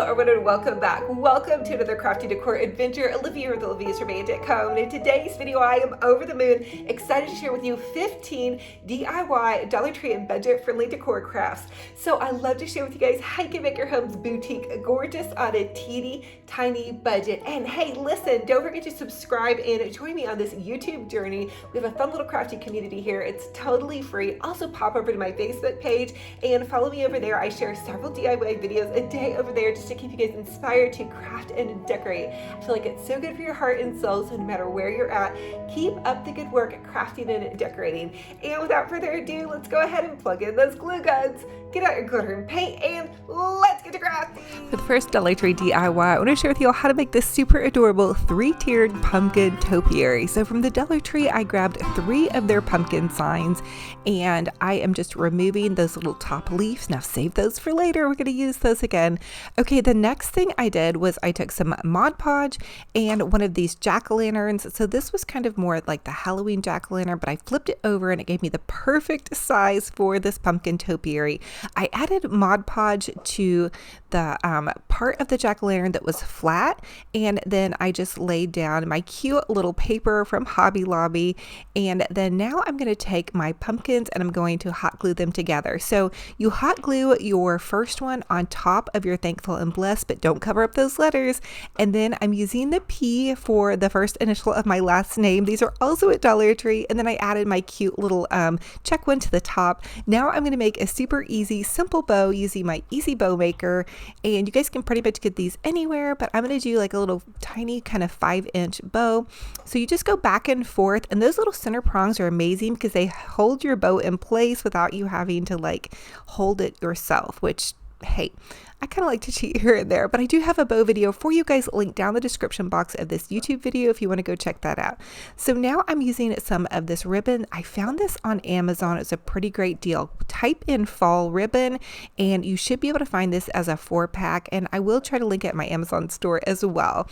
everyone, and welcome back. Welcome to another crafty decor adventure. Olivia with Olivia's from Deco. And in today's video, I am over the moon, excited to share with you 15 DIY Dollar Tree and budget-friendly decor crafts. So I love to share with you guys how you can make your homes boutique gorgeous on a teeny tiny budget. And hey, listen, don't forget to subscribe and join me on this YouTube journey. We have a fun little crafty community here. It's totally free. Also pop over to my Facebook page and follow me over there. I share several DIY videos a day over there just to keep you guys inspired to craft and decorate. I feel like it's so good for your heart and soul, so no matter where you're at, keep up the good work crafting and decorating. And without further ado, let's go ahead and plug in those glue guns, get out your glitter and paint, and let's get to crafting. For the first Dollar Tree DIY, I want to share with you all how to make this super adorable 3-tiered pumpkin topiary. So from the Dollar Tree, I grabbed 3 of their pumpkin signs, and I am just removing those little top leaves. Now save those for later. We're going to use those again. Okay, the next thing I did was I took some Mod Podge and one of these jack-o'-lanterns. So this was kind of more like the Halloween jack-o'-lantern, but I flipped it over and it gave me the perfect size for this pumpkin topiary. I added Mod Podge to the part of the jack-o'-lantern that was flat, and then I just laid down my cute little paper from Hobby Lobby, and then now I'm going to take my pumpkins and I'm going to hot glue them together. So you hot glue your first one on top of your thankful and blessed, but don't cover up those letters. And then I'm using the P for the first initial of my last name. These are also at Dollar Tree, and then I added my cute little check one to the top. Now I'm going to make a super easy simple bow using my easy bow maker, and you guys can pretty much get these anywhere, but I'm going to do like a little tiny kind of 5-inch bow. So you just go back and forth, and those little center prongs are amazing because they hold your bow in place without you having to like hold it yourself, which, hey, I kind of like to cheat here and there, but I do have a bow video for you guys linked down the description box of this YouTube video if you want to go check that out. So now I'm using some of this ribbon. I found this on Amazon. It's a pretty great deal. Type in fall ribbon and you should be able to find this as a 4-pack, and I will try to link it at my Amazon store as well.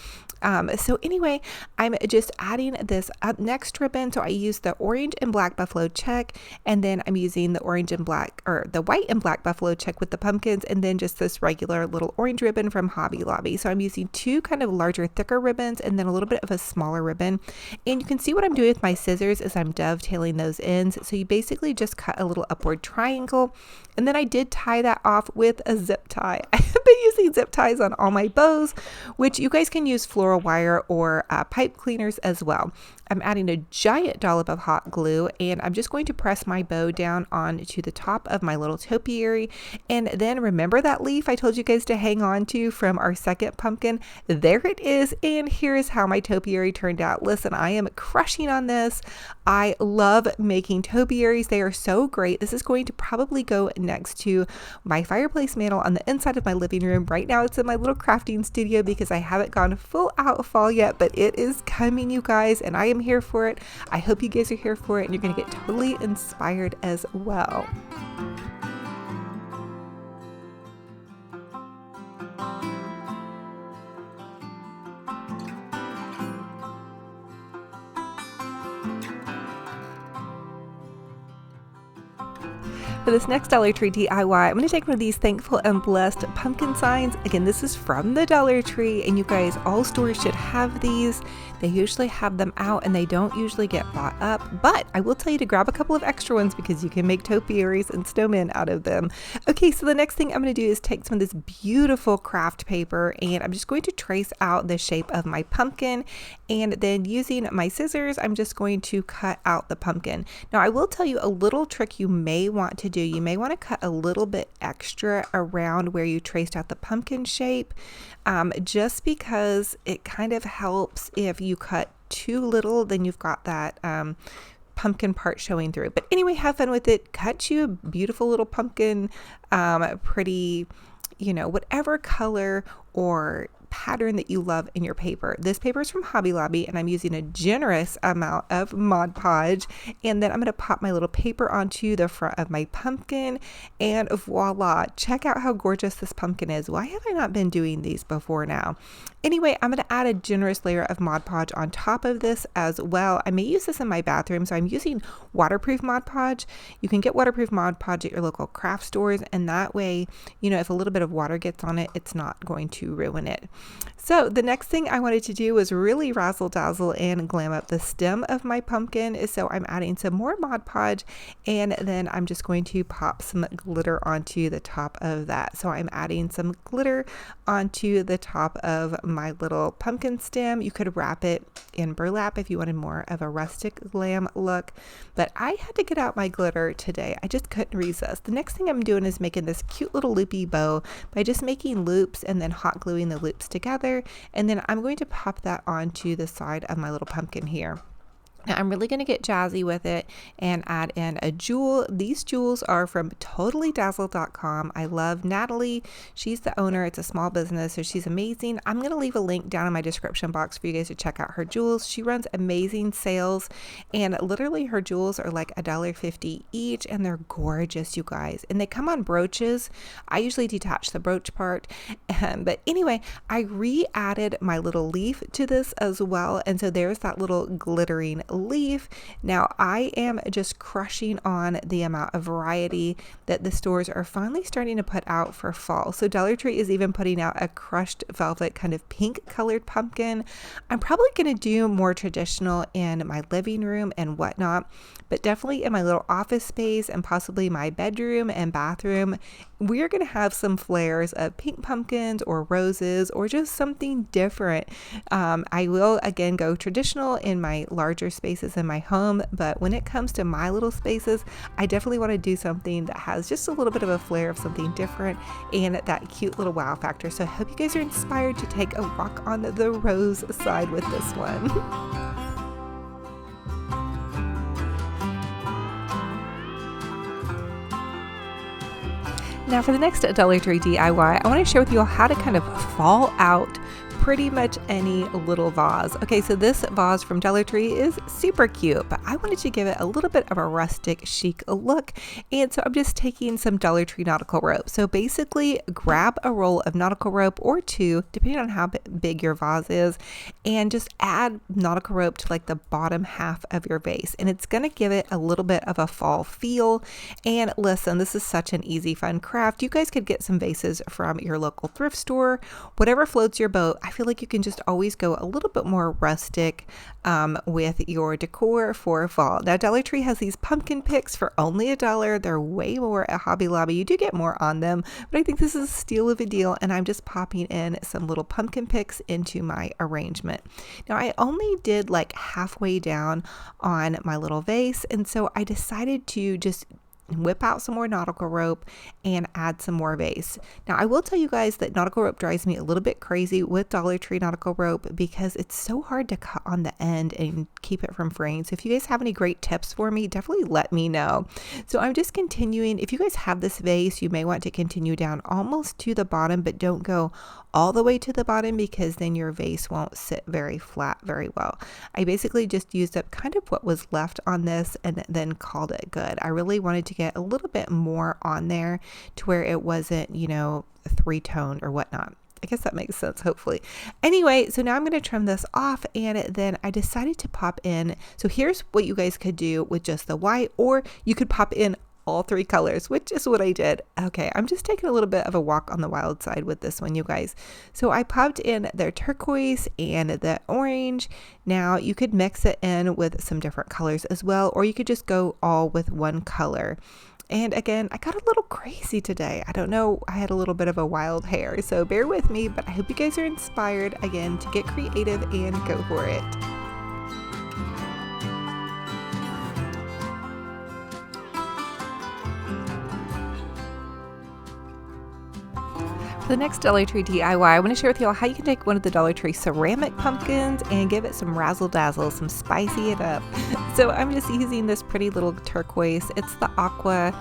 So anyway, I'm just adding this next ribbon. So I use the orange and black buffalo check, and then I'm using the orange and black, or the white and black buffalo check with the pumpkins, and then just this regular little orange ribbon from Hobby Lobby. So I'm using 2 kind of larger, thicker ribbons and then a little bit of a smaller ribbon. And you can see what I'm doing with my scissors is I'm dovetailing those ends. So you basically just cut a little upward triangle, and then I did tie that off with a zip tie. I have been using zip ties on all my bows, which you guys can use floral wire or pipe cleaners as well. I'm adding a giant dollop of hot glue, and I'm just going to press my bow down onto the top of my little topiary. And then remember that leaf I told you guys to hang on to from our second pumpkin? There it is, and here is how my topiary turned out. Listen, I am crushing on this. I love making topiaries. They are so great. This is going to probably go next to my fireplace mantle on the inside of my living room. Right now it's in my little crafting studio because I haven't gone full out fall yet, but it is coming, you guys, and I am here for it. I hope you guys are here for it, and you're going to get totally inspired as well. For this next Dollar Tree DIY, I'm going to take one of these thankful and blessed pumpkin signs. Again, this is from the Dollar Tree, and you guys, all stores should have these. They usually have them out and they don't usually get bought up, but I will tell you to grab a couple of extra ones because you can make topiaries and snowmen out of them. Okay, so the next thing I'm going to do is take some of this beautiful craft paper, and I'm just going to trace out the shape of my pumpkin, and then using my scissors, I'm just going to cut out the pumpkin. Now, I will tell you a little trick you may want to do. You may want to cut a little bit extra around where you traced out the pumpkin shape, just because it kind of helps. If you cut too little, then you've got that pumpkin part showing through. But anyway, have fun with it. Cut you a beautiful little pumpkin, pretty, you know, whatever color or pattern that you love in your paper. This paper is from Hobby Lobby, and I'm using a generous amount of Mod Podge, and then I'm going to pop my little paper onto the front of my pumpkin, and voila, check out how gorgeous this pumpkin is. Why have I not been doing these before now? Anyway, I'm going to add a generous layer of Mod Podge on top of this as well. I may use this in my bathroom, so I'm using waterproof Mod Podge. You can get waterproof Mod Podge at your local craft stores, and that way, you know, if a little bit of water gets on it, it's not going to ruin it. So the next thing I wanted to do was really razzle dazzle and glam up the stem of my pumpkin. So I'm adding some more Mod Podge, and then I'm just going to pop some glitter onto the top of that. So I'm adding some glitter onto the top of my little pumpkin stem. You could wrap it in burlap if you wanted more of a rustic glam look, but I had to get out my glitter today. I just couldn't resist. The next thing I'm doing is making this cute little loopy bow by just making loops and then hot gluing the loops together, and then I'm going to pop that onto the side of my little pumpkin here. Now I'm really going to get jazzy with it and add in a jewel. These jewels are from totallydazzled.com. I love Natalie. She's the owner. It's a small business, so she's amazing. I'm going to leave a link down in my description box for you guys to check out her jewels. She runs amazing sales, and literally her jewels are like $1.50 each, and they're gorgeous, you guys. And they come on brooches. I usually detach the brooch part, but anyway, I re-added my little leaf to this as well, and so there's that little glittering leaf. Now I am just crushing on the amount of variety that the stores are finally starting to put out for fall. So Dollar Tree is even putting out a crushed velvet kind of pink colored pumpkin. I'm probably going to do more traditional in my living room and whatnot, but definitely in my little office space and possibly my bedroom and bathroom, we're going to have some flares of pink pumpkins or roses or just something different. I will again go traditional in my larger spaces in my home, but when it comes to my little spaces, I definitely want to do something that has just a little bit of a flair of something different and that cute little wow factor. So I hope you guys are inspired to take a walk on the rose side with this one. Now for the next Dollar Tree DIY, I want to share with you all how to kind of fall out pretty much any little vase. Okay, so this vase from Dollar Tree is super cute, but I wanted to give it a little bit of a rustic chic look, and so I'm just taking some Dollar Tree nautical rope. So basically grab a roll of nautical rope or two, depending on how big your vase is, and just add nautical rope to like the bottom half of your vase, and it's going to give it a little bit of a fall feel. And listen, this is such an easy fun craft. You guys could get some vases from your local thrift store, whatever floats your boat. I feel like you can just always go a little bit more rustic with your decor for fall. Now Dollar Tree has these pumpkin picks for only $1. They're way more at Hobby Lobby. You do get more on them, but I think this is a steal of a deal, and I'm just popping in some little pumpkin picks into my arrangement. Now I only did like halfway down on my little vase, and so I decided to just whip out some more nautical rope and add some more vase. Now I will tell you guys that nautical rope drives me a little bit crazy with Dollar Tree nautical rope because it's so hard to cut on the end and keep it from fraying. So if you guys have any great tips for me, definitely let me know. So I'm just continuing. If you guys have this vase, you may want to continue down almost to the bottom, but don't go all the way to the bottom because then your vase won't sit very flat very well. I basically just used up kind of what was left on this and then called it good. I really wanted to get a little bit more on there to where it wasn't, you know, three-toned or whatnot. I guess that makes sense, hopefully. Anyway, so now I'm going to trim this off, and then I decided to pop in. So here's what you guys could do with just the white, or you could pop in all three colors, which is what I did. Okay, I'm just taking a little bit of a walk on the wild side with this one, you guys. So I popped in the turquoise and the orange. Now you could mix it in with some different colors as well, or you could just go all with one color. And again, I got a little crazy today. I don't know, I had a little bit of a wild hair, so bear with me, but I hope you guys are inspired again to get creative and go for it. For the next Dollar Tree DIY, I want to share with you all how you can take one of the Dollar Tree ceramic pumpkins and give it some razzle dazzle, some spicy it up. So I'm just using this pretty little turquoise. It's the aqua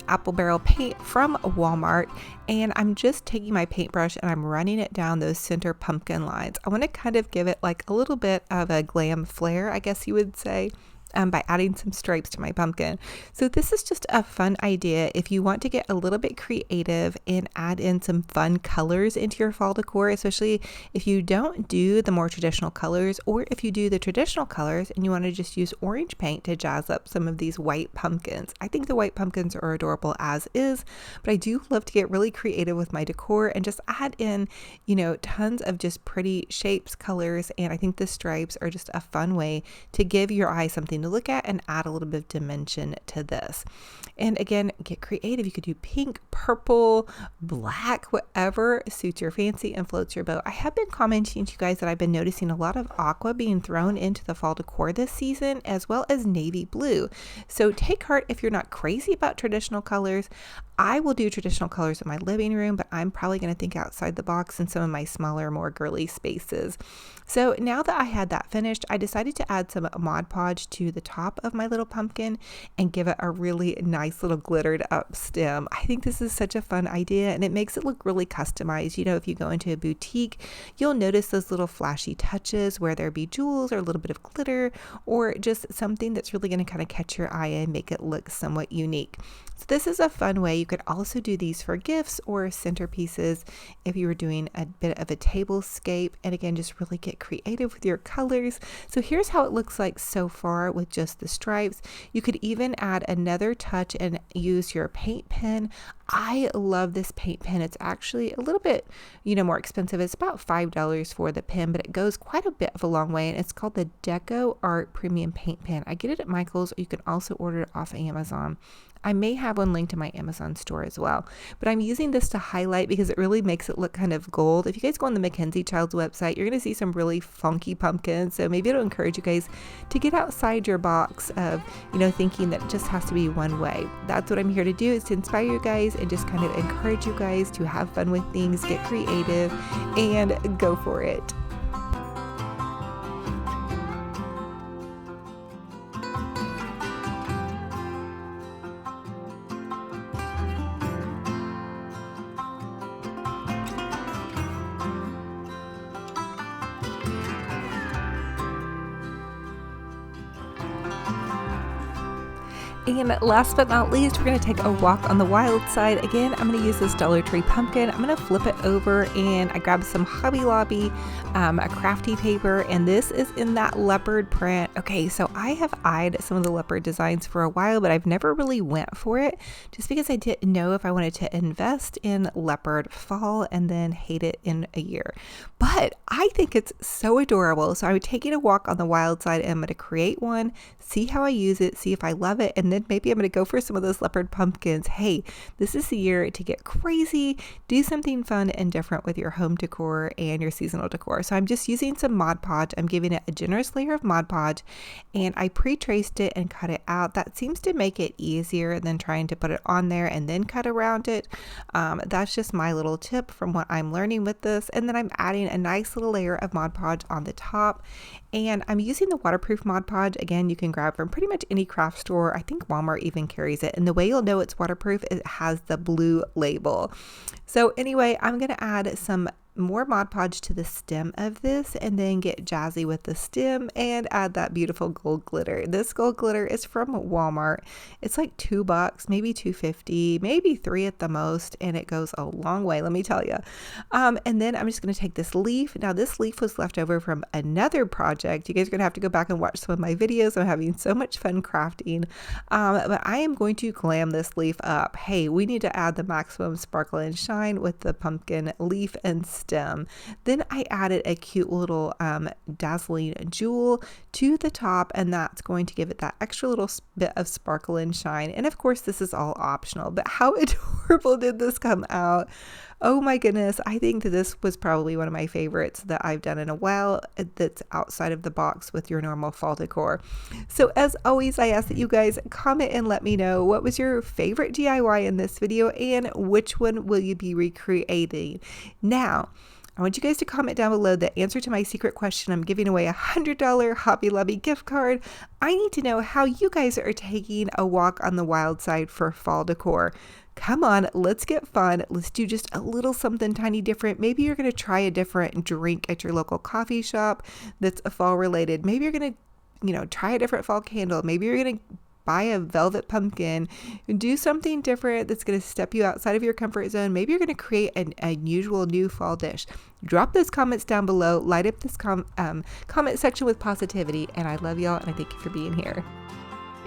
apple barrel paint from Walmart, and I'm just taking my paintbrush and I'm running it down those center pumpkin lines. I want to kind of give it like a little bit of a glam flair, I guess you would say. By adding some stripes to my pumpkin. So this is just a fun idea if you want to get a little bit creative and add in some fun colors into your fall decor, especially if you don't do the more traditional colors, or if you do the traditional colors and you want to just use orange paint to jazz up some of these white pumpkins. I think the white pumpkins are adorable as is, but I do love to get really creative with my decor and just add in, you know, tons of just pretty shapes, colors, and I think the stripes are just a fun way to give your eye something to look at and add a little bit of dimension to this. And again, get creative. You could do pink, purple, black, whatever suits your fancy and floats your boat. I have been commenting to you guys that I've been noticing a lot of aqua being thrown into the fall decor this season, as well as navy blue. So take heart if you're not crazy about traditional colors. I will do traditional colors in my living room, but I'm probably going to think outside the box in some of my smaller, more girly spaces. So now that I had that finished, I decided to add some Mod Podge to the top of my little pumpkin and give it a really nice little glittered up stem. I think this is such a fun idea, and it makes it look really customized. You know, if you go into a boutique, you'll notice those little flashy touches where there be jewels or a little bit of glitter, or just something that's really going to kind of catch your eye and make it look somewhat unique. So this is a fun way. You could also do these for gifts or centerpieces if you were doing a bit of a tablescape, and again, just really get creative with your colors. So here's how it looks like so far with just the stripes. You could even add another touch and use your paint pen. I love this paint pen. It's actually a little bit, you know, more expensive. It's about $5 for the pen, but it goes quite a bit of a long way, and it's called the Deco Art Premium Paint Pen. I get it at Michael's, or you can also order it off Amazon. I may have one linked to my Amazon store as well, but I'm using this to highlight because it really makes it look kind of gold. If you guys go on the Mackenzie Child's website, you're going to see some really funky pumpkins. So maybe it'll encourage you guys to get outside your box of, you know, thinking that it just has to be one way. That's what I'm here to do, is to inspire you guys and just kind of encourage you guys to have fun with things, get creative, and go for it. And last but not least, we're going to take a walk on the wild side. Again, I'm going to use this Dollar Tree pumpkin. I'm going to flip it over, and I grabbed some Hobby Lobby, a crafty paper, and this is in that leopard print. Okay, so I have eyed some of the leopard designs for a while, but I've never really went for it just because I didn't know if I wanted to invest in leopard fall and then hate it in a year. But I think it's so adorable. So I'm taking a walk on the wild side, and I'm going to create one, see how I use it, see if I love it, and then maybe I'm going to go for some of those leopard pumpkins. Hey, this is the year to get crazy, do something fun and different with your home decor and your seasonal decor. So I'm just using some Mod Podge. I'm giving it a generous layer of Mod Podge, and I pre-traced it and cut it out. That seems to make it easier than trying to put it on there and then cut around it. That's just my little tip from what I'm learning with this. And then I'm adding a nice little layer of Mod Podge on the top, and I'm using the waterproof Mod Podge. Again, you can grab from pretty much any craft store. I think Walmart even carries it, and the way you'll know it's waterproof is it has the blue label. So anyway, I'm going to add some more Mod Podge to the stem of this, and then get jazzy with the stem and add that beautiful gold glitter. This gold glitter is from Walmart. It's like $2, maybe $2.50, maybe $3 at the most, and it goes a long way, let me tell you. And then I'm just going to take this leaf. Now this leaf was left over from another project. You guys are going to have to go back and watch some of my videos. I'm having so much fun crafting, but I am going to glam this leaf up. Hey, we need to add the maximum sparkle and shine with the pumpkin leaf and stem. Then I added a cute little dazzling jewel to the top, and that's going to give it that extra little bit of sparkle and shine. And of course, this is all optional, but how adorable did this come out? Oh my goodness, I think that this was probably one of my favorites that I've done in a while that's outside of the box with your normal fall decor. So as always, I ask that you guys comment and let me know what was your favorite DIY in this video and which one will you be recreating. Now, I want you guys to comment down below the answer to my secret question. I'm giving away a $100 Hobby Lobby gift card. I need to know how you guys are taking a walk on the wild side for fall decor. Come on, let's get fun. Let's do just a little something tiny different. Maybe you're going to try a different drink at your local coffee shop that's fall related. Maybe you're going to, try a different fall candle. Maybe you're going to buy a velvet pumpkin and do something different that's going to step you outside of your comfort zone. Maybe you're going to create an unusual new fall dish. Drop those comments down below. Light up this comment section with positivity. And I love y'all and I thank you for being here.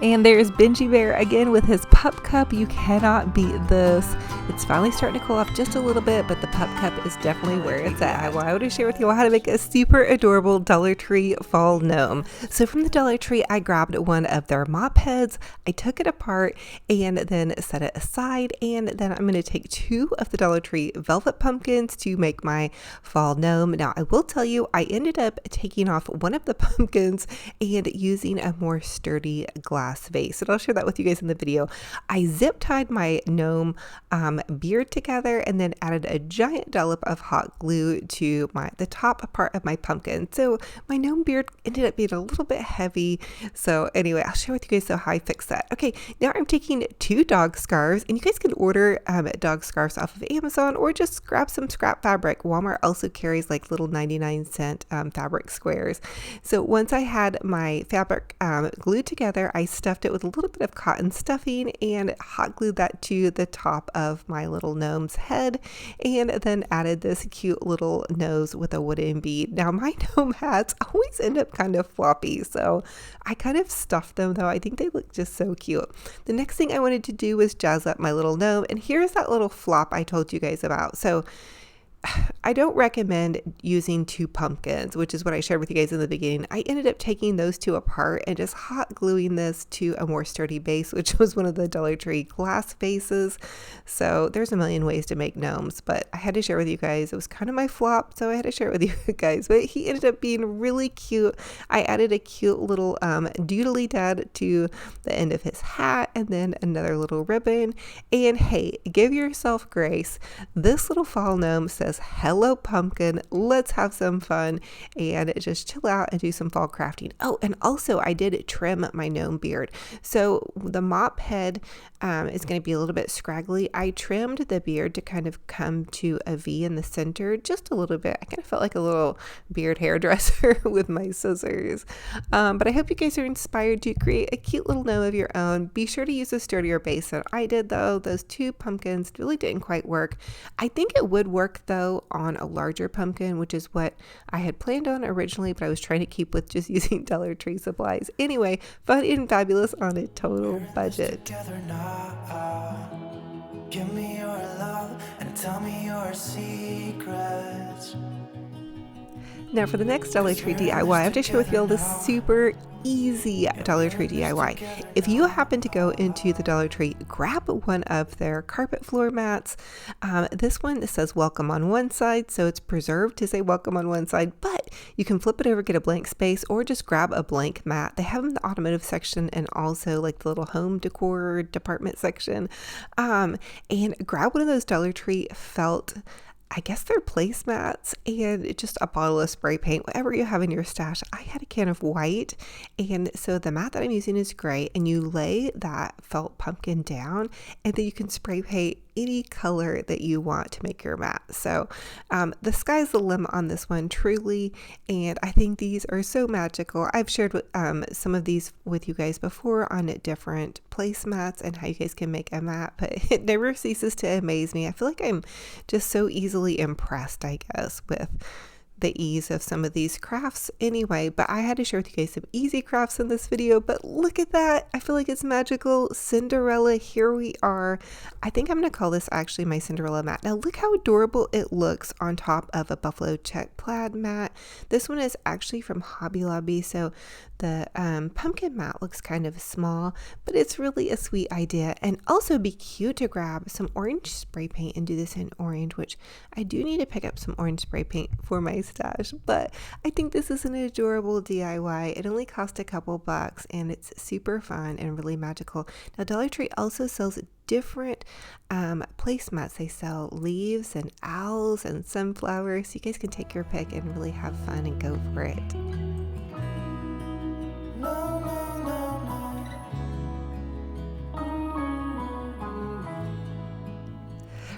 And there's Benji Bear again with his pup cup. You cannot beat this. It's finally starting to cool off just a little bit, but the pup cup is definitely where it's at. I wanted to share with you all how to make a super adorable Dollar Tree fall gnome. So from the Dollar Tree, I grabbed one of their mop heads. I took it apart and then set it aside. And then I'm going to take 2 of the Dollar Tree velvet pumpkins to make my fall gnome. Now, I will tell you, I ended up taking off one of the pumpkins and using a more sturdy glass vase, and I'll share that with you guys in the video. I zip tied my gnome beard together and then added a giant dollop of hot glue to the top part of my pumpkin. So my gnome beard ended up being a little bit heavy. So anyway, I'll share with you guys how I fixed that. Okay, now I'm taking 2 dog scarves, and you guys can order dog scarves off of Amazon or just grab some scrap fabric. Walmart also carries like little 99-cent fabric squares. So once I had my fabric glued together, I stuffed it with a little bit of cotton stuffing and hot glued that to the top of my little gnome's head, and then added this cute little nose with a wooden bead. Now my gnome hats always end up kind of floppy, so I kind of stuffed them, though I think they look just so cute. The next thing I wanted to do was jazz up my little gnome, and here's that little flop I told you guys about. So I don't recommend using 2 pumpkins, which is what I shared with you guys in the beginning. I ended up taking those 2 apart and just hot gluing this to a more sturdy base, which was one of the Dollar Tree glass bases. So there's a million ways to make gnomes, but I had to share with you guys. It was kind of my flop, so I had to share it with you guys. But he ended up being really cute. I added a cute little doodly dad to the end of his hat, and then another little ribbon. And hey, give yourself grace. This little fall gnome says, "Hello pumpkin, let's have some fun and just chill out and do some fall crafting." Oh, and also I did trim my gnome beard. So the mop head is going to be a little bit scraggly. I trimmed the beard to kind of come to a V in the center just a little bit. I kind of felt like a little beard hairdresser with my scissors. But I hope you guys are inspired to create a cute little gnome of your own. Be sure to use a sturdier base than I did, though. Those 2 pumpkins really didn't quite work. I think it would work though on a larger pumpkin, which is what I had planned on originally, but I was trying to keep with just using Dollar Tree supplies. Anyway, fun and fabulous on a total budget. Give me your love and tell me your secrets. Now for the next Dollar Tree DIY, I have to share with you all this super easy Dollar Tree DIY. If you happen to go into the Dollar Tree, grab one of their carpet floor mats. This one says welcome on one side, so it's preserved to say welcome on one side, but you can flip it over, get a blank space, or just grab a blank mat. They have them in the automotive section and also like the little home decor department section. And grab one of those Dollar Tree felt, I guess they're placemats, and just a bottle of spray paint, whatever you have in your stash. I had a can of white, and so the mat that I'm using is gray, and you lay that felt pumpkin down, and then you can spray paint any color that you want to make your mat. So the sky's the limit on this one, truly, and I think these are so magical. I've shared some of these with you guys before on different placemats and how you guys can make a mat, but it never ceases to amaze me. I feel like I'm just so easily impressed, I guess, with the ease of some of these crafts anyway. But I had to share with you guys some easy crafts in this video, but look at that. I feel like it's magical. Cinderella, here we are. I think I'm going to call this actually my Cinderella mat. Now look how adorable it looks on top of a buffalo check plaid mat. This one is actually from Hobby Lobby, so the pumpkin mat looks kind of small, but it's really a sweet idea. And also be cute to grab some orange spray paint and do this in orange, which I do need to pick up some orange spray paint for my stash. But I think this is an adorable DIY. It only cost a couple bucks and it's super fun and really magical. Now Dollar Tree also sells different placemats. They sell leaves and owls and sunflowers. You guys can take your pick and really have fun and go for it.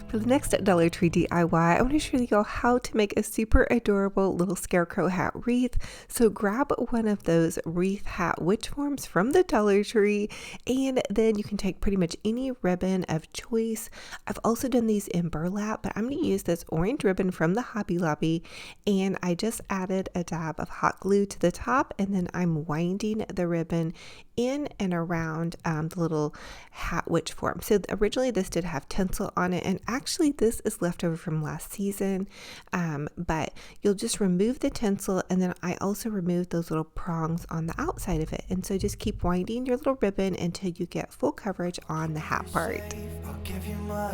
For the next Dollar Tree DIY, I want to show you all how to make a super adorable little Scarecrow Hat Wreath. So grab one of those wreath hat witch forms from the Dollar Tree, and then you can take pretty much any ribbon of choice. I've also done these in burlap, but I'm going to use this orange ribbon from the Hobby Lobby, and I just added a dab of hot glue to the top, and then I'm winding the ribbon in and around the little hat witch form. So originally this did have tinsel on it, and actually this is leftover from last season, but you'll just remove the tinsel, and then I also removed those little prongs on the outside of it. And so just keep winding your little ribbon until you get full coverage on the hat part. I'll give you my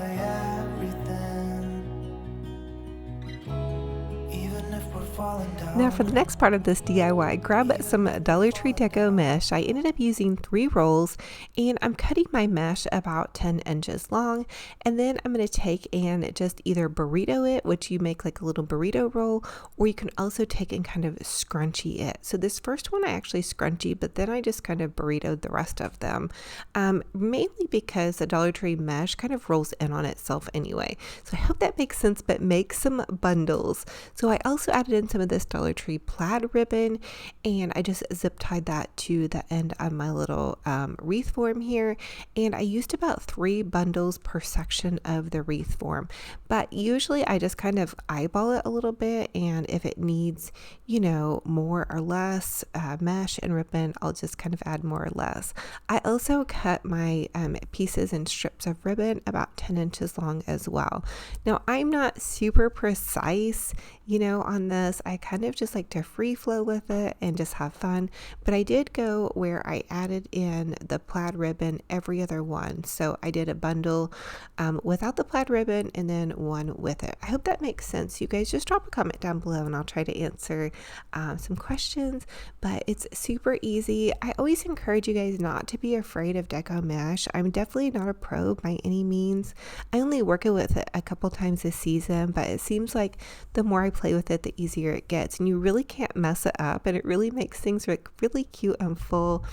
everything. Now for the next part of this DIY, grab some Dollar Tree Deco mesh. I ended up using 3 rolls, and I'm cutting my mesh about 10 inches long, and then I'm going to take and just either burrito it, which you make like a little burrito roll, or you can also take and kind of scrunchy it. So this first one I actually scrunchy, but then I just kind of burritoed the rest of them, mainly because the Dollar Tree mesh kind of rolls in on itself anyway. So I hope that makes sense, but make some bundles. So I also added in some of this Dollar Tree plaid ribbon, and I just zip tied that to the end of my little wreath form here, and I used about 3 bundles per section of the wreath form. But usually I just kind of eyeball it a little bit, and if it needs, you know, more or less mesh and ribbon, I'll just kind of add more or less. I also cut my pieces in strips of ribbon about 10 inches long as well. Now I'm not super precise, you know, on this. I kind of just like to free flow with it and just have fun, but I did go where I added in the plaid ribbon every other one. So I did a bundle without the plaid ribbon and then one with it. I hope that makes sense. You guys just drop a comment down below and I'll try to answer some questions, but it's super easy. I always encourage you guys not to be afraid of deco mesh. I'm definitely not a pro by any means. I only work with it a couple times this season, but it seems like the more I play with it, the easier it gets, and you really can't mess it up, and it really makes things look really cute and full.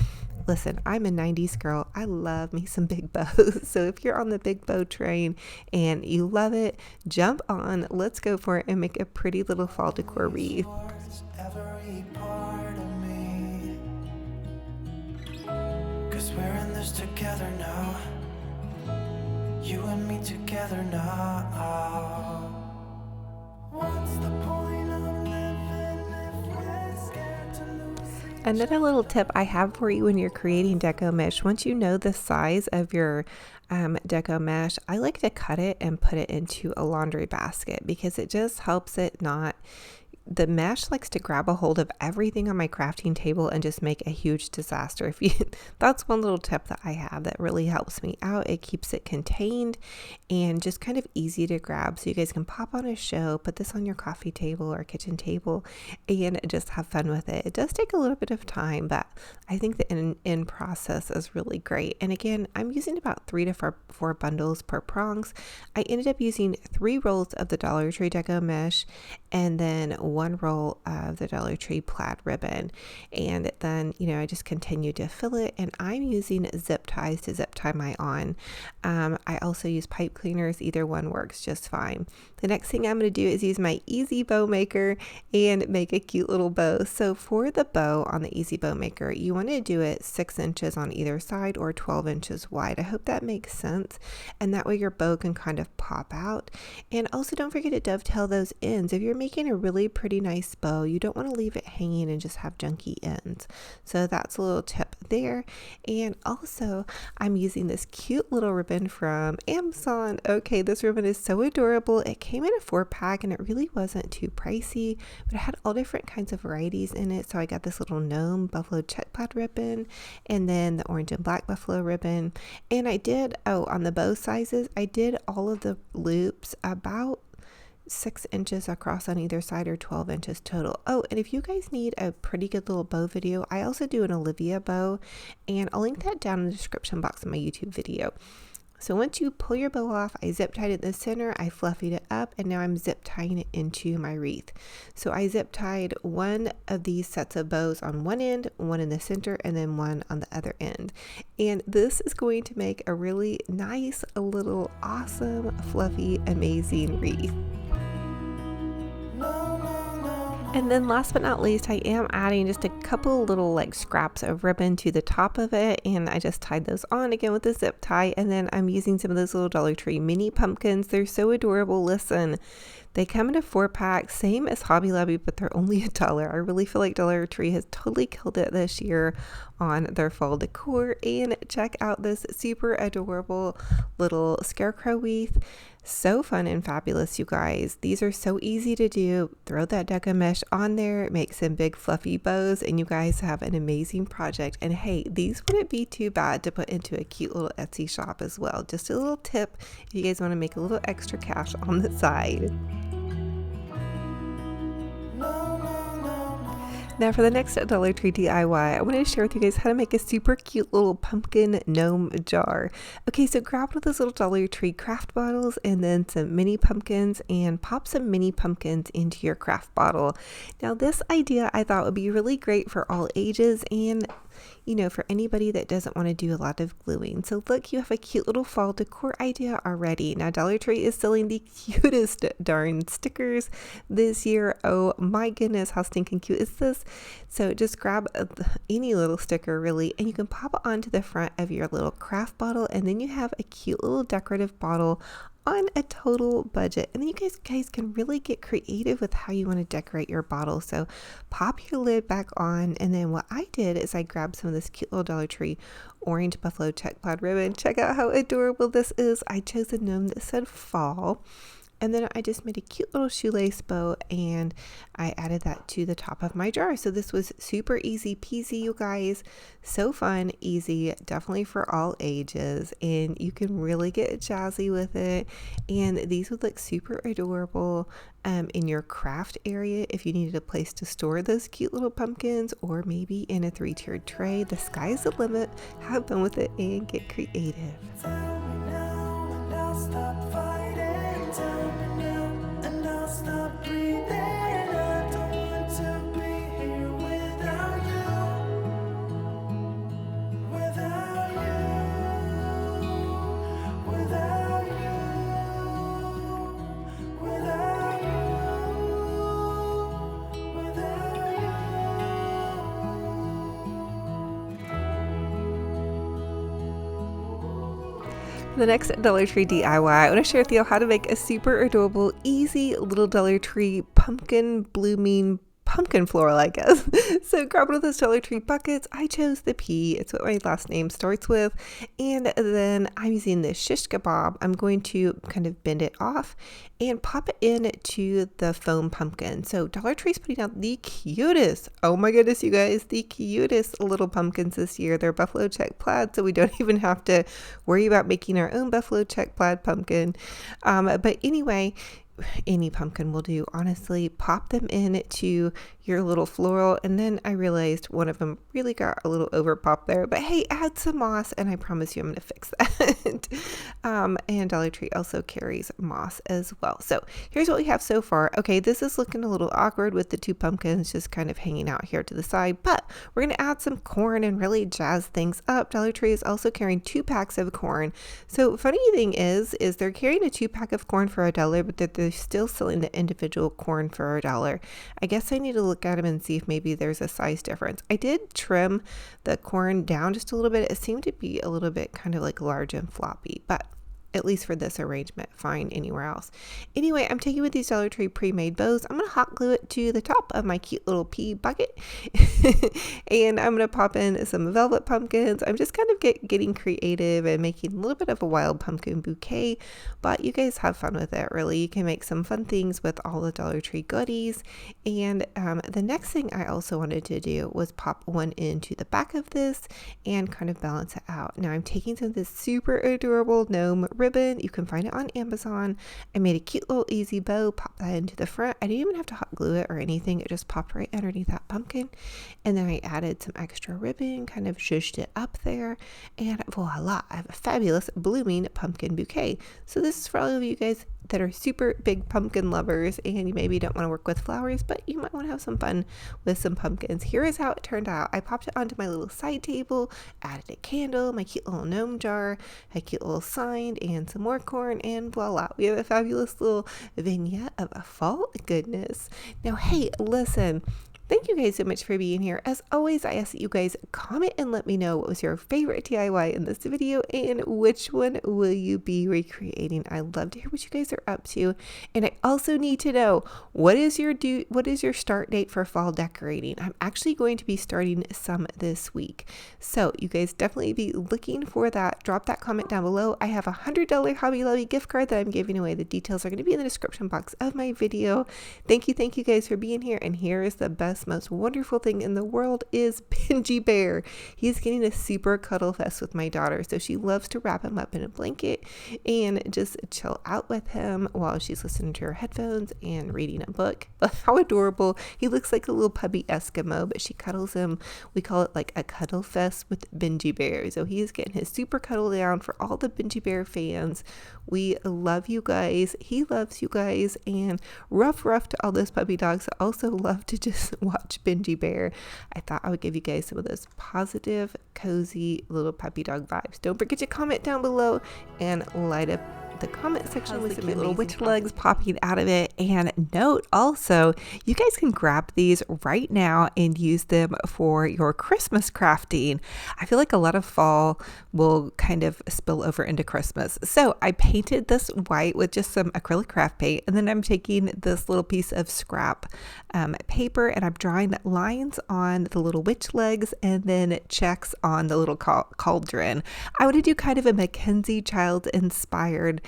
Listen, I'm a 90s girl. I love me some big bows. So if you're on the big bow train and you love it, jump on. Let's go for it and make a pretty little fall decor wreath. Every part of me, 'cause we're in this together now. You and me together now. What's the point of living if we're scared to lose each Another little tip I have for you when you're creating deco mesh, once you know the size of your deco mesh, I like to cut it and put it into a laundry basket because it just helps it not. The mesh likes to grab a hold of everything on my crafting table and just make a huge disaster. That's one little tip that I have that really helps me out. It keeps it contained and just kind of easy to grab, so you guys can pop on a show, put this on your coffee table or kitchen table, and just have fun with it. It does take a little bit of time, but I think the end process is really great. And again, I'm using about 3 to 4 bundles per prongs. I ended up using 3 rolls of the Dollar Tree deco mesh and then 1 roll of the Dollar Tree plaid ribbon, and then, you know, I just continue to fill it, and I'm using zip ties to zip tie my on. I also use pipe cleaners. Either one works just fine. The next thing I'm going to do is use my Easy Bow Maker and make a cute little bow. So for the bow on the Easy Bow Maker, you want to do it 6 inches on either side or 12 inches wide. I hope that makes sense, and that way your bow can kind of pop out. And also don't forget to dovetail those ends. If you're making a really pretty nice bow, you don't want to leave it hanging and just have junky ends. So that's a little tip there. And also I'm using this cute little ribbon from Amazon. Okay, this ribbon is so adorable. It came in a 4-pack and it really wasn't too pricey, but it had all different kinds of varieties in it. So I got this little gnome buffalo check plaid ribbon, and then the orange and black buffalo ribbon. And I did, on the bow sizes, I did all of the loops about 6 inches across on either side or 12 inches total. Oh, and if you guys need a pretty good little bow video, I also do an Olivia bow, and I'll link that down in the description box of my YouTube video. So once you pull your bow off, I zip tied it in the center, I fluffied it up, and now I'm zip tying it into my wreath. So I zip tied one of these sets of bows on one end, one in the center, and then one on the other end. And this is going to make a really nice, little, awesome, fluffy, amazing wreath. And then last but not least, I am adding just a couple little like scraps of ribbon to the top of it, and I just tied those on again with a zip tie. And then I'm using some of those little Dollar Tree mini pumpkins. They're so adorable. Listen, they come in a 4-pack, same as Hobby Lobby, but they're only $1. I really feel like Dollar Tree has totally killed it this year on their fall decor. And check out this super adorable little Scarecrow Wreath. So fun and fabulous, you guys. These are so easy to do. Throw that Deco mesh on there, make some big fluffy bows, and you guys have an amazing project. And hey, these wouldn't be too bad to put into a cute little Etsy shop as well. Just a little tip if you guys want to make a little extra cash on the side. Now for the next Dollar Tree DIY, I want to share with you guys how to make a super cute little pumpkin gnome jar. Okay, so grab one of those little Dollar Tree craft bottles and then some mini pumpkins, and pop some mini pumpkins into your craft bottle. Now this idea I thought would be really great for all ages, and you know, for anybody that doesn't want to do a lot of gluing. So look, you have a cute little fall decor idea already. Now Dollar Tree is selling the cutest darn stickers this year. Oh my goodness, how stinking cute is this? So just grab any little sticker really, and you can pop it onto the front of your little craft bottle, and then you have a cute little decorative bottle on a total budget. And then you guys can really get creative with how you want to decorate your bottle. So pop your lid back on, and then what I did is I grabbed some of this cute little Dollar Tree orange buffalo check plaid ribbon. Check out how adorable this is. I chose a gnome that said fall. And then I just made a cute little shoelace bow, and I added that to the top of my jar. So this was super easy peasy, you guys. So fun, easy, definitely for all ages. And you can really get jazzy with it. And these would look super adorable in your craft area if you needed a place to store those cute little pumpkins, or maybe in a 3-tiered tray. The sky's the limit. Have fun with it and get creative. Tell me now and I'll stop fighting. Tell me now and I'll stop breathing. I don't want to be here without you. Without you. Without you. Without you. Without The next Dollar Tree DIY, I want to share with you how to make a super adorable, easy little Dollar Tree pumpkin blooming pumpkin floral, I guess. So grab one of those Dollar Tree buckets. I chose the P. It's what my last name starts with. And then I'm using this shish kebab. I'm going to kind of bend it off and pop it into the foam pumpkin. So Dollar Tree's putting out the cutest, oh my goodness, you guys, the cutest little pumpkins this year. They're buffalo check plaid, so we don't even have to worry about making our own buffalo check plaid pumpkin. But anyway, any pumpkin will do, honestly. Pop them into your little floral, and then I realized one of them really got a little over pop there, but hey, add some moss and I promise you I'm going to fix that. And Dollar Tree also carries moss as well. So here's what we have so far. Okay, this is looking a little awkward with the two pumpkins just kind of hanging out here to the side, but we're going to add some corn and really jazz things up. Dollar Tree is also carrying 2 packs of corn. So funny thing is they're carrying a 2-pack of corn for $1, but they're still selling the individual corn for $1. I guess I need to look at them and see if maybe there's a size difference. I did trim the corn down just a little bit. It seemed to be a little bit kind of like large and floppy, but at least for this arrangement, fine anywhere else. Anyway, I'm taking with these Dollar Tree pre-made bows. I'm going to hot glue it to the top of my cute little pea bucket. And I'm going to pop in some velvet pumpkins. I'm just kind of getting creative and making a little bit of a wild pumpkin bouquet, but you guys have fun with it, really. You can make some fun things with all the Dollar Tree goodies. And the next thing I also wanted to do was pop one into the back of this and kind of balance it out. Now I'm taking some of this super adorable gnome ribbon. You can find it on Amazon. I made a cute little easy bow, pop that into the front. I didn't even have to hot glue it or anything. It just popped right underneath that pumpkin. And then I added some extra ribbon, kind of zhuzhed it up there, and voila, I have a fabulous blooming pumpkin bouquet. So this is for all of you guys that are super big pumpkin lovers and you maybe don't want to work with flowers, but you might want to have some fun with some pumpkins. Here is how it turned out. I popped it onto my little side table, added a candle, my cute little gnome jar, a cute little sign, and some more corn, and voila, we have a fabulous little vignette of a fall goodness. Now, hey, listen, thank you guys so much for being here. As always, I ask that you guys comment and let me know what was your favorite DIY in this video and which one will you be recreating. I love to hear what you guys are up to. And I also need to know, what is your start date for fall decorating? I'm actually going to be starting some this week. So you guys definitely be looking for that. Drop that comment down below. I have a $100 Hobby Lobby gift card that I'm giving away. The details are going to be in the description box of my video. Thank you guys for being here. And here is the best, most wonderful thing in the world is BINGE Bear. He's getting a super cuddle fest with my daughter, so she loves to wrap him up in a blanket and just chill out with him while she's listening to her headphones and reading a book. How adorable. He looks like a little puppy Eskimo, but she cuddles him. We call it like a cuddle fest with BINGE Bear. So he is getting his super cuddle down for all the BINGE Bear fans. We love you guys. He loves you guys. And rough to all those puppy dogs that also love to just watch BINGE Bear. I thought I would give you guys some of those positive, cozy little puppy dog vibes. Don't forget to comment down below and light up the comment section with some little witch legs popping out of it. And note also, you guys can grab these right now and use them for your Christmas crafting. I feel like a lot of fall will kind of spill over into Christmas. So I painted this white with just some acrylic craft paint, and then I'm taking this little piece of scrap paper and I'm drawing lines on the little witch legs and then checks on the little cauldron. I want to do kind of a Mackenzie Child inspired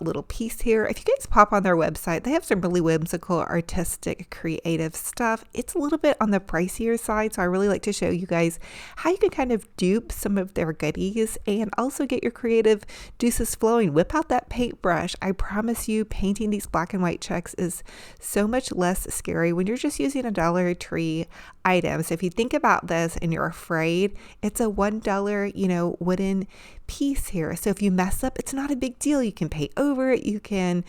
little piece here. If you guys pop on their website, they have some really whimsical, artistic, creative stuff. It's a little bit on the pricier side, so I really like to show you guys how you can kind of dupe some of their goodies and also get your creative juices flowing. Whip out that paintbrush. I promise you, painting these black and white checks is so much less scary when you're just using a Dollar Tree item. So if you think about this and you're afraid, it's a $1, wooden piece here. So if you mess up, it's not a big deal. You can paint over it. You can,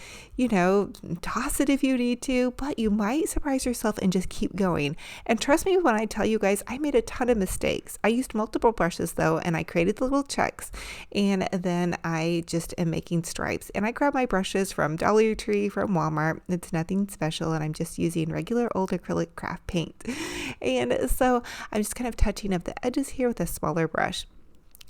toss it if you need to, but you might surprise yourself and just keep going. And trust me when I tell you guys, I made a ton of mistakes. I used multiple brushes though, and I created the little checks, and then I just am making stripes. And I grabbed my brushes from Dollar Tree, from Walmart. It's nothing special, and I'm just using regular old acrylic craft paint. And so I'm just kind of touching up the edges here with a smaller brush.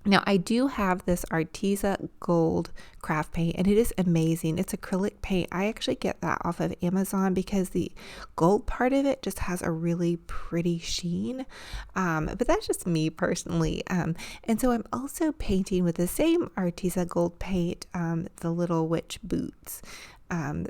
Now I do have this Arteza Gold craft paint, and it is amazing. It's acrylic paint. I actually get that off of Amazon because the gold part of it just has a really pretty sheen. But that's just me personally. And so I'm also painting with the same Arteza Gold paint, the little witch boots.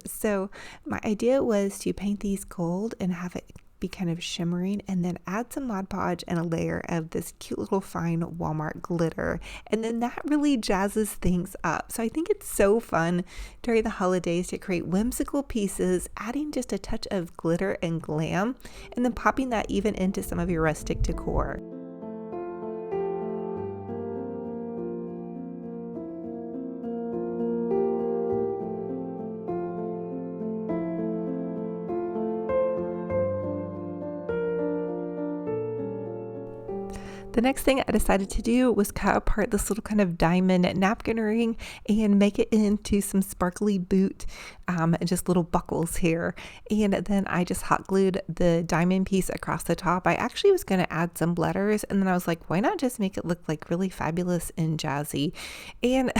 So my idea was to paint these gold and have it be kind of shimmering, and then add some Mod Podge and a layer of this cute little fine Walmart glitter, and then that really jazzes things up. So I think it's so fun during the holidays to create whimsical pieces, adding just a touch of glitter and glam, and then popping that even into some of your rustic decor. The next thing I decided to do was cut apart this little kind of diamond napkin ring and make it into some sparkly boot, and just little buckles here. And then I just hot glued the diamond piece across the top. I actually was going to add some letters, and then I was like, why not just make it look like really fabulous and jazzy? And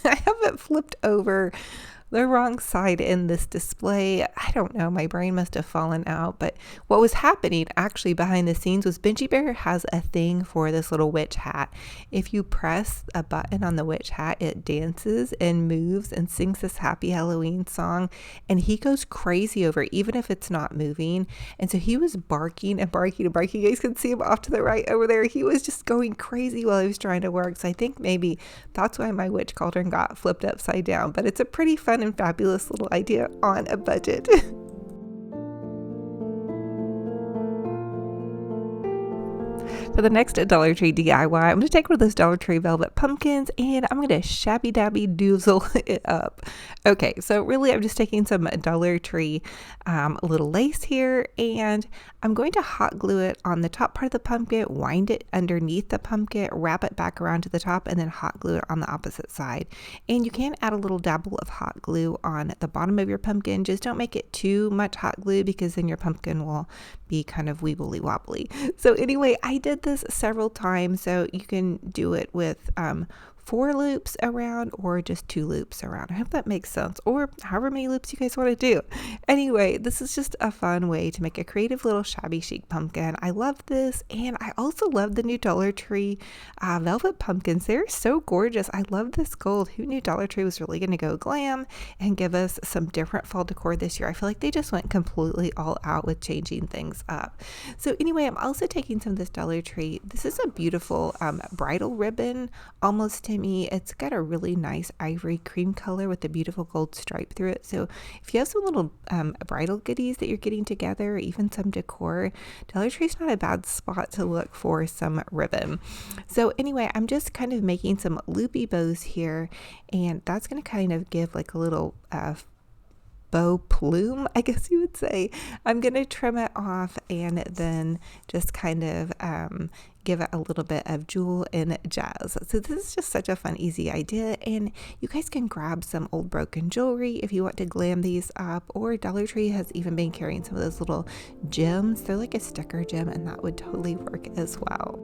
I have it flipped over the wrong side in this display. I don't know, my brain must have fallen out, but what was happening actually behind the scenes was Benji Bear has a thing for this little witch hat. If you press a button on the witch hat, it dances and moves and sings this happy Halloween song, and he goes crazy over it, even if it's not moving. And so he was barking and barking and barking. You guys can see him off to the right over there. He was just going crazy while he was trying to work. So I think maybe that's why my witch cauldron got flipped upside down, but it's a pretty fun and fabulous little idea on a budget. For the next Dollar Tree DIY, I'm going to take one of those Dollar Tree velvet pumpkins and I'm going to shabby dabby doozle it up. Okay, so really I'm just taking some Dollar Tree little lace here, and I'm going to hot glue it on the top part of the pumpkin, wind it underneath the pumpkin, wrap it back around to the top, and then hot glue it on the opposite side. And you can add a little dabble of hot glue on the bottom of your pumpkin. Just don't make it too much hot glue, because then your pumpkin will be kind of weebly wobbly. So anyway, I did this several times, so you can do it with 4 loops around or just 2 loops around. I hope that makes sense, or however many loops you guys want to do. Anyway, this is just a fun way to make a creative little shabby chic pumpkin. I love this, and I also love the new Dollar Tree velvet pumpkins. They're so gorgeous. I love this gold. Who knew Dollar Tree was really going to go glam and give us some different fall decor this year? I feel like they just went completely all out with changing things up. So anyway, I'm also taking some of this Dollar Tree. This is a beautiful bridal ribbon, almost to me. It's got a really nice ivory cream color with a beautiful gold stripe through it. So if you have some little bridal goodies that you're getting together, even some decor, Dollar Tree's not a bad spot to look for some ribbon. So anyway, I'm just kind of making some loopy bows here, and that's going to kind of give like a little bow plume, I guess you would say. I'm going to trim it off and then just kind of give it a little bit of jewel and jazz. So this is just such a fun, easy idea, and you guys can grab some old broken jewelry if you want to glam these up, or Dollar Tree has even been carrying some of those little gems. They're like a sticker gem, and that would totally work as well.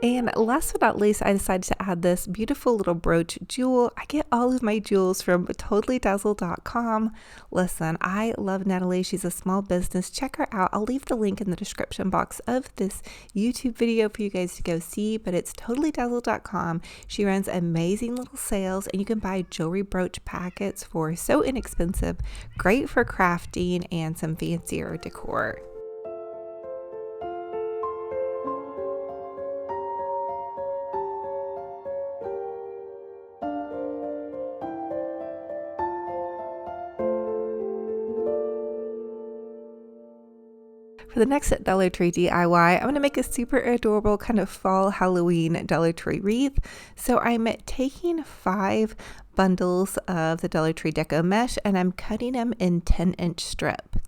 And last but not least, I decided to add this beautiful little brooch jewel. I get all of my jewels from totallydazzle.com. Listen, I love Natalie. She's a small business. Check her out. I'll leave the link in the description box of this YouTube video for you guys to go see, but it's totallydazzle.com. She runs amazing little sales, and you can buy jewelry brooch packets for so inexpensive, great for crafting and some fancier decor. For the next Dollar Tree DIY, I'm going to make a super adorable kind of fall Halloween Dollar Tree wreath. So I'm taking 5 bundles of the Dollar Tree Deco mesh, and I'm cutting them in 10-inch strips.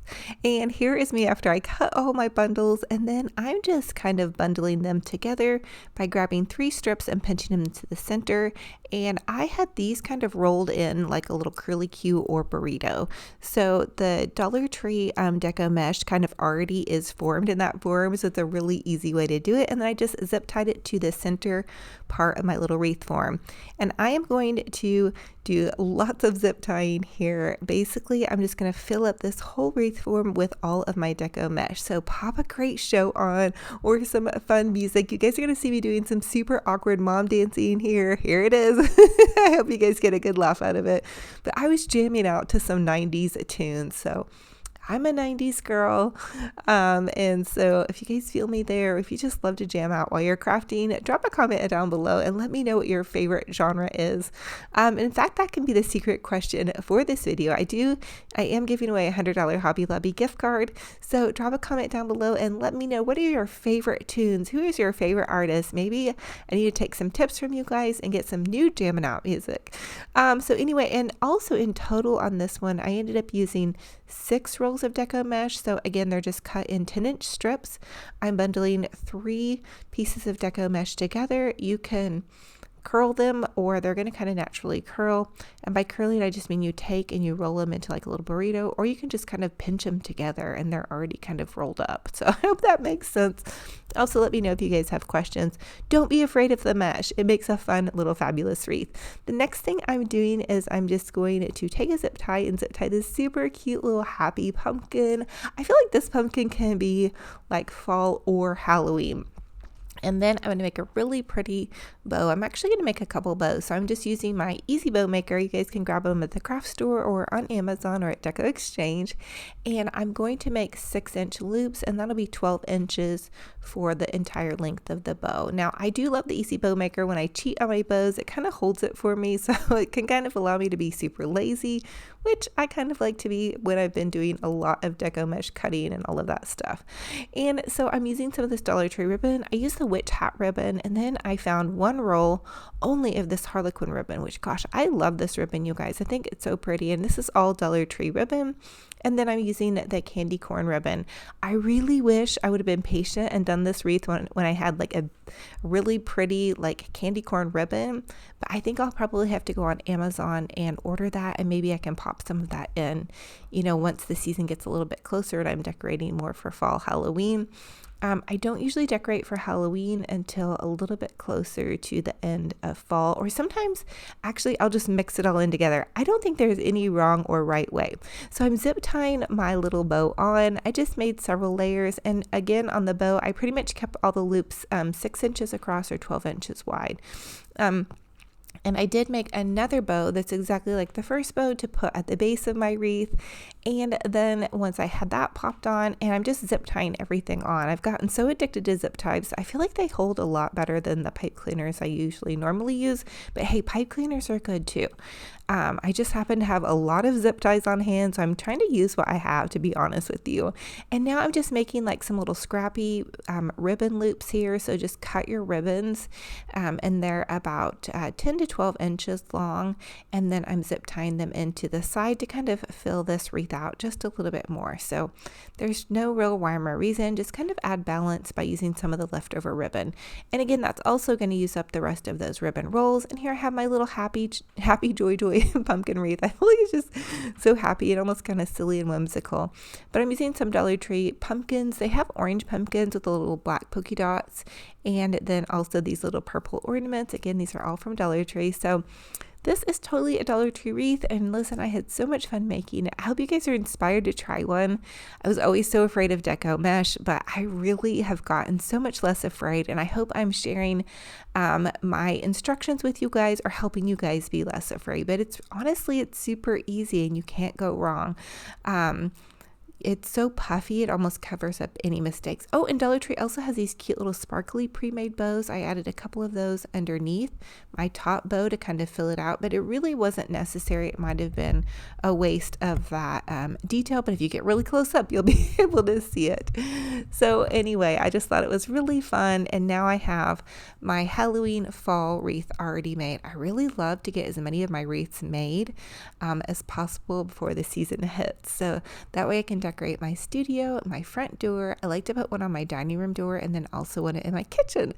And here is me after I cut all my bundles, and then I'm just kind of bundling them together by grabbing 3 strips and pinching them to the center. And I had these kind of rolled in like a little curly Q or burrito. So the Dollar Tree Deco mesh kind of already is formed in that form, so it's a really easy way to do it. And then I just zip tied it to the center part of my little wreath form. And I am going to do lots of zip tying here. Basically, I'm just going to fill up this whole wreath form with all of my Deco mesh. So pop a great show on or some fun music. You guys are going to see me doing some super awkward mom dancing here. Here it is. I hope you guys get a good laugh out of it. But I was jamming out to some 90s tunes. So I'm a 90s girl. And so if you guys feel me there, if you just love to jam out while you're crafting, drop a comment down below and let me know what your favorite genre is. In fact, that can be the secret question for this video. I am giving away a $100 Hobby Lobby gift card. So drop a comment down below and let me know, what are your favorite tunes? Who is your favorite artist? Maybe I need to take some tips from you guys and get some new jamming out music. So anyway, and also in total on this one, I ended up using 6 rolls of Deco mesh. So again, they're just cut in 10-inch strips. I'm bundling 3 pieces of Deco mesh together. You can curl them or they're going to kind of naturally curl. And by curling, I just mean you take and you roll them into like a little burrito, or you can just kind of pinch them together and they're already kind of rolled up. So I hope that makes sense. Also, let me know if you guys have questions. Don't be afraid of the mesh. It makes a fun little fabulous wreath. The next thing I'm doing is I'm just going to take a zip tie and zip tie this super cute little happy pumpkin. I feel like this pumpkin can be like fall or Halloween. And then I'm going to make a really pretty bow. I'm actually going to make a couple bows. So I'm just using my Easy Bow Maker. You guys can grab them at the craft store or on Amazon or at Deco Exchange. And I'm going to make 6-inch loops, and that'll be 12 inches for the entire length of the bow. Now, I do love the Easy Bow Maker. When I cheat on my bows, it kind of holds it for me. So it can kind of allow me to be super lazy, which I kind of like to be when I've been doing a lot of Deco mesh cutting and all of that stuff. And so I'm using some of this Dollar Tree ribbon. I use the witch hat ribbon, and then I found 1 roll only of this Harlequin ribbon, which gosh, I love this ribbon, you guys. I think it's so pretty, and this is all Dollar Tree ribbon. And then I'm using the candy corn ribbon. I really wish I would have been patient and done this wreath when I had like a really pretty like candy corn ribbon, but I think I'll probably have to go on Amazon and order that, and maybe I can pop some of that in, once the season gets a little bit closer and I'm decorating more for fall Halloween. I don't usually decorate for Halloween until a little bit closer to the end of fall, or sometimes actually I'll just mix it all in together. I don't think there's any wrong or right way. So I'm zip tying my little bow on. I just made several layers, and again on the bow I pretty much kept all the loops 6 inches across or 12 inches wide. And I did make another bow that's exactly like the first bow to put at the base of my wreath. And then once I had that popped on, and I'm just zip tying everything on. I've gotten so addicted to zip ties. I feel like they hold a lot better than the pipe cleaners I usually normally use. But hey, pipe cleaners are good too. I just happen to have a lot of zip ties on hand, so I'm trying to use what I have, to be honest with you. And now I'm just making like some little scrappy ribbon loops here. So just cut your ribbons, and they're about 10 to 12 inches long. And then I'm zip tying them into the side to kind of fill this wreath out just a little bit more. So there's no real rhyme or reason, just kind of add balance by using some of the leftover ribbon. And again, that's also going to use up the rest of those ribbon rolls. And here I have my little happy joy pumpkin wreath. I feel like it's just so happy and almost kind of silly and whimsical. But I'm using some Dollar Tree pumpkins. They have orange pumpkins with the little black polka dots, and then also these little purple ornaments. Again, these are all from Dollar Tree. So this is totally a Dollar Tree wreath, and listen, I had so much fun making it. I hope you guys are inspired to try one. I was always so afraid of Deco mesh, but I really have gotten so much less afraid, and I hope I'm sharing my instructions with you guys or helping you guys be less afraid. But it's super easy and you can't go wrong. It's so puffy, it almost covers up any mistakes. Oh, and Dollar Tree also has these cute little sparkly pre-made bows. I added a couple of those underneath my top bow to kind of fill it out, but it really wasn't necessary. It might have been a waste of that detail, but if you get really close up, you'll be able to see it. So anyway, I just thought it was really fun, and now I have my Halloween fall wreath already made. I really love to get as many of my wreaths made as possible before the season hits, so that way I can decorate my studio, my front door. I like to put one on my dining room door, and then also one in my kitchen.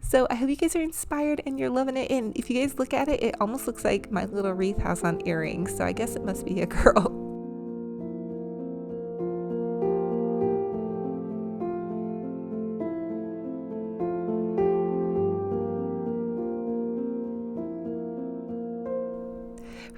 So I hope you guys are inspired and you're loving it. And if you guys look at it, it almost looks like my little wreath has on earrings. So I guess it must be a girl.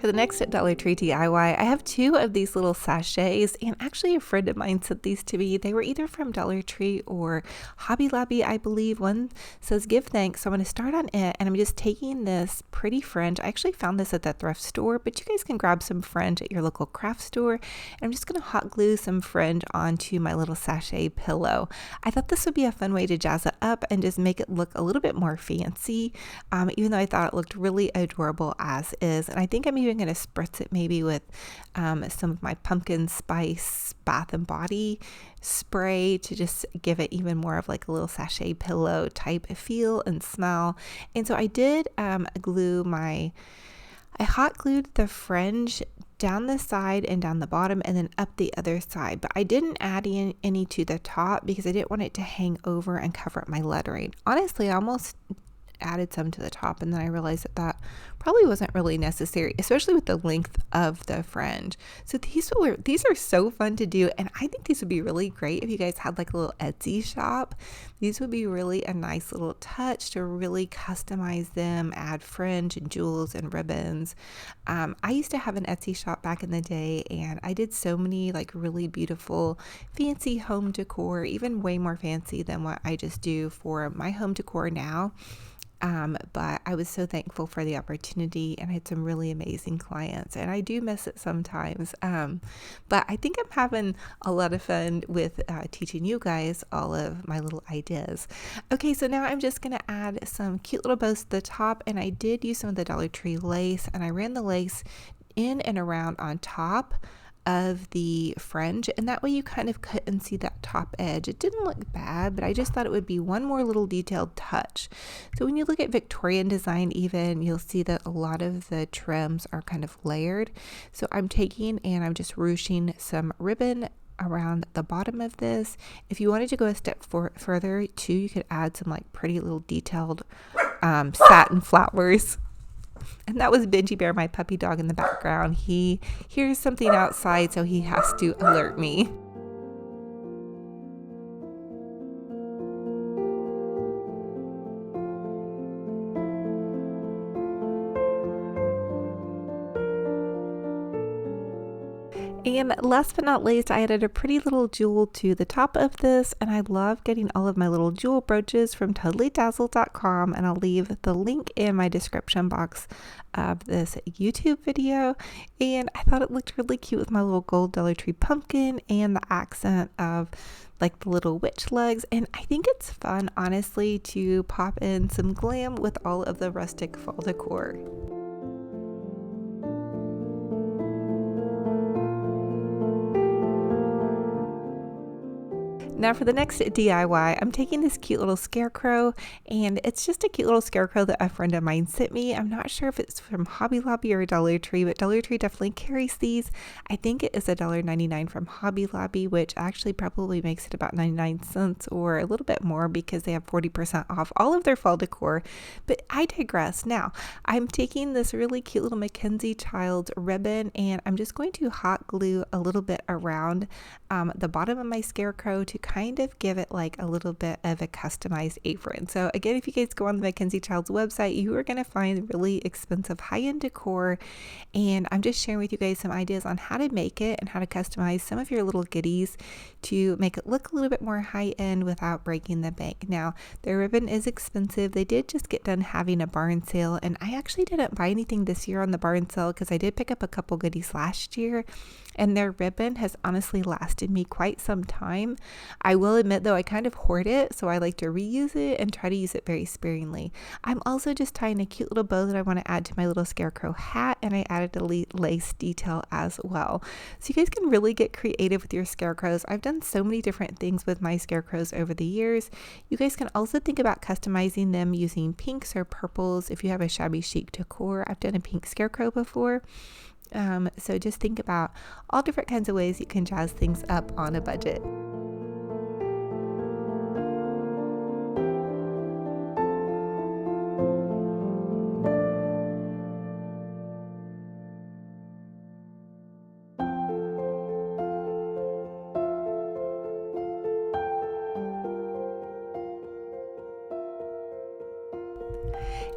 For For the next Dollar Tree DIY, I have two of these little sachets, and actually a friend of mine sent these to me. They were either from Dollar Tree or Hobby Lobby, I believe. One says give thanks, so I'm going to start on it, and I'm just taking this pretty fringe. I actually found this at the thrift store, but you guys can grab some fringe at your local craft store. And I'm just going to hot glue some fringe onto my little sachet pillow. I thought this would be a fun way to jazz it up and just make it look a little bit more fancy, even though I thought it looked really adorable as is. And I think I'm even going to spritz it maybe with some of my pumpkin spice bath and body spray to just give it even more of like a little sachet pillow type feel and smell. And so I did I hot glued the fringe down the side and down the bottom and then up the other side, but I didn't add in any to the top because I didn't want it to hang over and cover up my lettering. Honestly, I almost added some to the top, and then I realized that probably wasn't really necessary, especially with the length of the fringe. So these are so fun to do, and I think these would be really great if you guys had like a little Etsy shop. These would be really a nice little touch to really customize them, add fringe and jewels and ribbons. I used to have an Etsy shop back in the day, and I did so many like really beautiful fancy home decor, even way more fancy than what I just do for my home decor now. But I was so thankful for the opportunity, and I had some really amazing clients, and I do miss it sometimes. But I think I'm having a lot of fun with teaching you guys all of my little ideas. Okay, so now I'm just going to add some cute little bows to the top, and I did use some of the Dollar Tree lace, and I ran the lace in and around on top of the fringe, and that way you kind of couldn't see that top edge. It didn't look bad, but I just thought it would be one more little detailed touch. So when you look at Victorian design even, you'll see that a lot of the trims are kind of layered. So I'm taking and I'm just ruching some ribbon around the bottom of this. If you wanted to go a step further too, you could add some like pretty little detailed satin flowers. And that was Benji Bear, my puppy dog, in the background. He hears something outside, so he has to alert me. And last but not least, I added a pretty little jewel to the top of this, and I love getting all of my little jewel brooches from totallydazzled.com, and I'll leave the link in my description box of this YouTube video. And I thought it looked really cute with my little gold Dollar Tree pumpkin and the accent of like the little witch legs. And I think it's fun, honestly, to pop in some glam with all of the rustic fall decor. Now for the next DIY, I'm taking this cute little scarecrow, and it's just a cute little scarecrow that a friend of mine sent me. I'm not sure if it's from Hobby Lobby or Dollar Tree, but Dollar Tree definitely carries these. I think it is $1.99 from Hobby Lobby, which actually probably makes it about 99 cents or a little bit more because they have 40% off all of their fall decor. But I digress. Now, I'm taking this really cute little Mackenzie Childs ribbon, and I'm just going to hot glue a little bit around the bottom of my scarecrow to kind of give it like a little bit of a customized apron. So again, if you guys go on the Mackenzie Childs website, you are going to find really expensive high-end decor, and I'm just sharing with you guys some ideas on how to make it and how to customize some of your little goodies to make it look a little bit more high-end without breaking the bank. Now, their ribbon is expensive. They did just get done having a barn sale, and I actually didn't buy anything this year on the barn sale because I did pick up a couple goodies last year, and their ribbon has honestly lasted me quite some time. I will admit though, I kind of hoard it, so I like to reuse it and try to use it very sparingly. I'm also just tying a cute little bow that I want to add to my little scarecrow hat, and I added a lace detail as well. So you guys can really get creative with your scarecrows. I've done so many different things with my scarecrows over the years. You guys can also think about customizing them using pinks or purples. If you have a shabby chic decor, I've done a pink scarecrow before. So just think about all different kinds of ways you can jazz things up on a budget.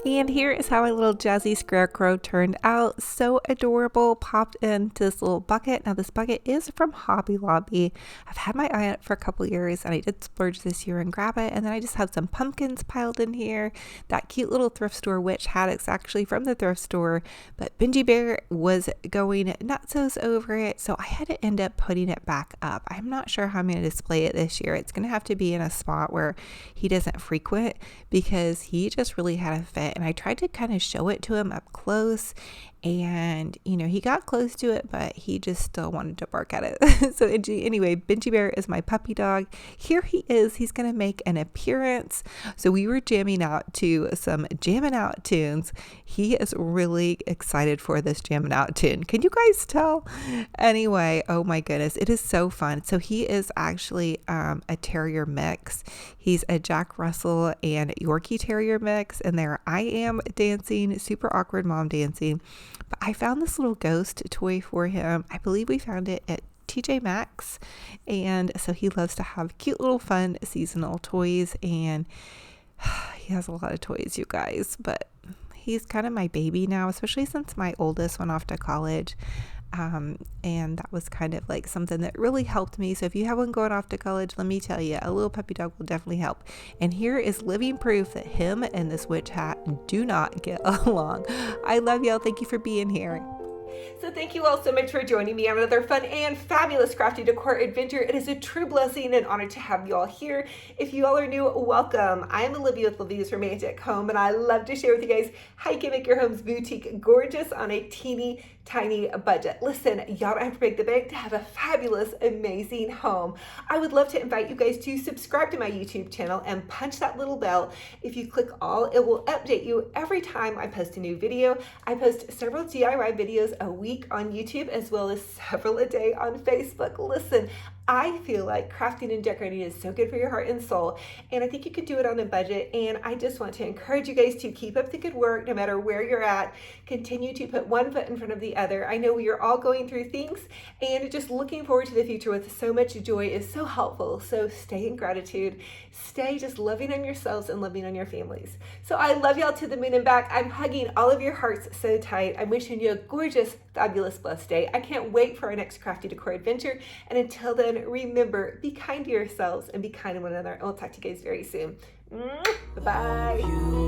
And here is how my little jazzy scarecrow turned out. So adorable. Popped into this little bucket. Now this bucket is from Hobby Lobby. I've had my eye on it for a couple years, and I did splurge this year and grab it. And then I just have some pumpkins piled in here. That cute little thrift store witch hat is actually from the thrift store, but Benji Bear was going nutsos over it, so I had to end up putting it back up. I'm not sure how I'm going to display it this year. It's going to have to be in a spot where he doesn't frequent, because he just really had a fit. And I tried to kind of show it to him up close, and he got close to it, but he just still wanted to bark at it. So anyway, Benji Bear is my puppy dog. Here he is. He's gonna make an appearance. So we were jamming out to some Jammin' Out tunes. He is really excited for this Jammin' Out tune. Can you guys tell? Anyway, oh my goodness, it is so fun. So he is actually a terrier mix. He's a Jack Russell and Yorkie Terrier mix, and there I am dancing, super awkward mom dancing. But I found this little ghost toy for him. I believe we found it at TJ Maxx, and so he loves to have cute little fun seasonal toys, and he has a lot of toys, you guys, but he's kind of my baby now, especially since my oldest went off to college. And that was kind of like something that really helped me. So if you have one going off to college, let me tell you, a little puppy dog will definitely help. And here is living proof that him and this witch hat do not get along. I love y'all. Thank you for being here. So thank you all so much for joining me on another fun and fabulous crafty decor adventure. It is a true blessing and honor to have you all here. If you all are new, welcome. I am Olivia with Olivia's Romantic Home, and I love to share with you guys how you can make your home's boutique gorgeous on a teeny tiny budget. Listen, y'all don't have to break the bank to have a fabulous, amazing home. I would love to invite you guys to subscribe to my YouTube channel and punch that little bell. If you click all, it will update you every time I post a new video. I post several DIY videos a week on YouTube, as well as several a day on Facebook. Listen, I feel like crafting and decorating is so good for your heart and soul, and I think you can do it on a budget. And I just want to encourage you guys to keep up the good work no matter where you're at. Continue to put one foot in front of the other. I know we are all going through things, and just looking forward to the future with so much joy is so helpful. So stay in gratitude, stay just loving on yourselves and loving on your families. So I love y'all to the moon and back. I'm hugging all of your hearts so tight. I'm wishing you a gorgeous, fabulous, blessed day. I can't wait for our next crafty decor adventure, and until then, remember, be kind to yourselves and be kind to one another. And we'll talk to you guys very soon. Bye-bye.